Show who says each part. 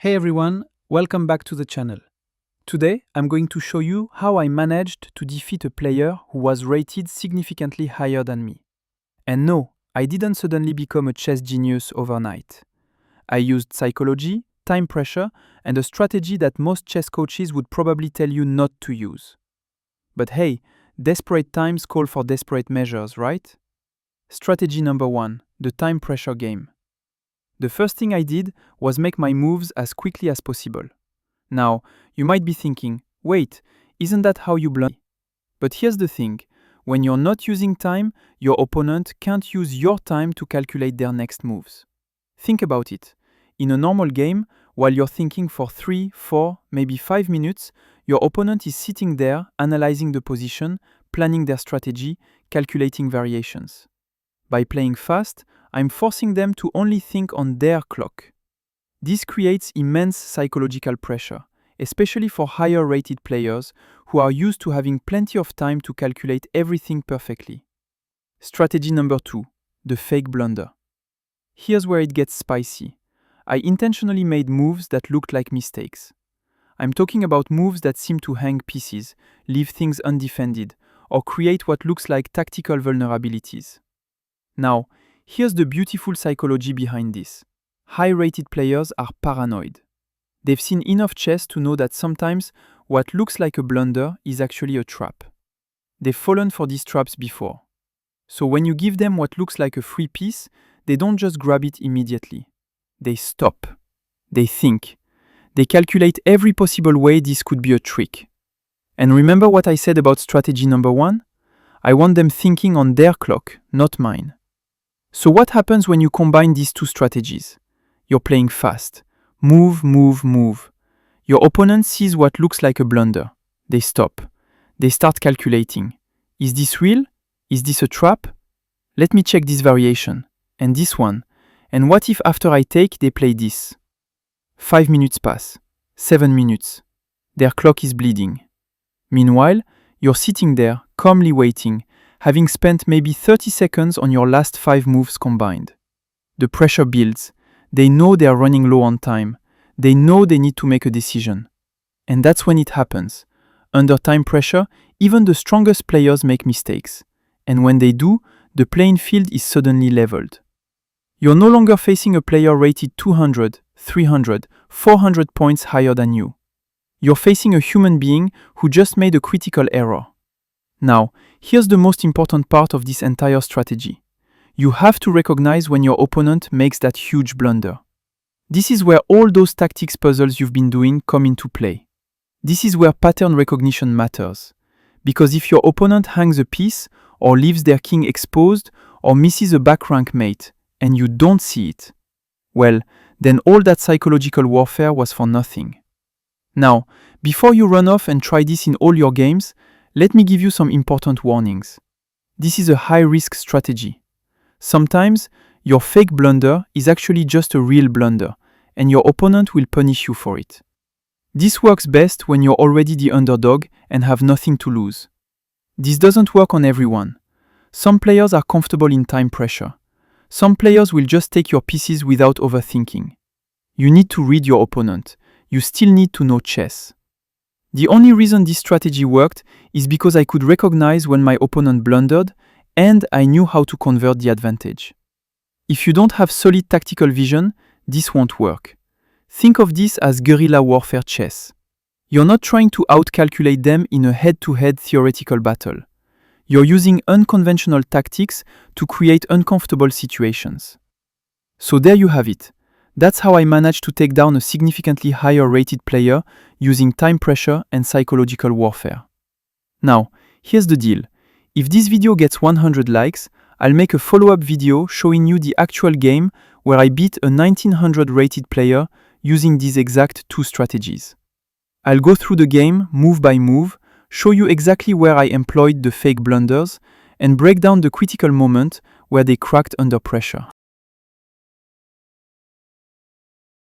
Speaker 1: Hey everyone, welcome back to the channel. Today, I'm going to show you how I managed to defeat a player who was rated significantly higher than me. And no, I didn't suddenly become a chess genius overnight. I used psychology, time pressure, and a strategy that most chess coaches would probably tell you not to use. But hey, desperate times call for desperate measures, right? Strategy number 1, the time pressure game. The first thing I did was make my moves as quickly as possible. Now, you might be thinking, wait, isn't that how you blunder? But here's the thing, when you're not using time, your opponent can't use your time to calculate their next moves. Think about it. In a normal game, while you're thinking for 3, 4, maybe 5 minutes, your opponent is sitting there analyzing the position, planning their strategy, calculating variations. By playing fast, I'm forcing them to only think on their clock. This creates immense psychological pressure, especially for higher-rated players who are used to having plenty of time to calculate everything perfectly. Strategy number 2, the fake blunder. Here's where it gets spicy. I intentionally made moves that looked like mistakes. I'm talking about moves that seem to hang pieces, leave things undefended, or create what looks like tactical vulnerabilities. Now, here's the beautiful psychology behind this. High-rated players are paranoid. They've seen enough chess to know that sometimes what looks like a blunder is actually a trap. They've fallen for these traps before. So when you give them what looks like a free piece, they don't just grab it immediately. They stop. They think. They calculate every possible way this could be a trick. And remember what I said about strategy number 1? I want them thinking on their clock, not mine. So what happens when you combine these two strategies? You're playing fast. Move, move, move. Your opponent sees what looks like a blunder. They stop. They start calculating. Is this real? Is this a trap? Let me check this variation. And this one. And what if after I take, they play this? 5 minutes pass. 7 minutes. Their clock is bleeding. Meanwhile, you're sitting there, calmly waiting, having spent maybe 30 seconds on your last 5 moves combined. The pressure builds. They know they are running low on time. They know they need to make a decision. And that's when it happens. Under time pressure, even the strongest players make mistakes. And when they do, the playing field is suddenly leveled. You're no longer facing a player rated 200, 300, 400 points higher than you. You're facing a human being who just made a critical error. Now, here's the most important part of this entire strategy. You have to recognize when your opponent makes that huge blunder. This is where all those tactics puzzles you've been doing come into play. This is where pattern recognition matters. Because if your opponent hangs a piece, or leaves their king exposed, or misses a back rank mate, and you don't see it, well, then all that psychological warfare was for nothing. Now, before you run off and try this in all your games, let me give you some important warnings. This is a high-risk strategy. Sometimes, your fake blunder is actually just a real blunder, and your opponent will punish you for it. This works best when you're already the underdog and have nothing to lose. This doesn't work on everyone. Some players are comfortable in time pressure. Some players will just take your pieces without overthinking. You need to read your opponent. You still need to know chess. The only reason this strategy worked is because I could recognize when my opponent blundered, and I knew how to convert the advantage. If you don't have solid tactical vision, this won't work. Think of this as guerrilla warfare chess. You're not trying to outcalculate them in a head-to-head theoretical battle. You're using unconventional tactics to create uncomfortable situations. So there you have it. That's how I managed to take down a significantly higher-rated player using time pressure and psychological warfare. Now, here's the deal. If this video gets 100 likes, I'll make a follow-up video showing you the actual game where I beat a 1900 rated player using these exact two strategies. I'll go through the game move by move, show you exactly where I employed the fake blunders, and break down the critical moment where they cracked under pressure.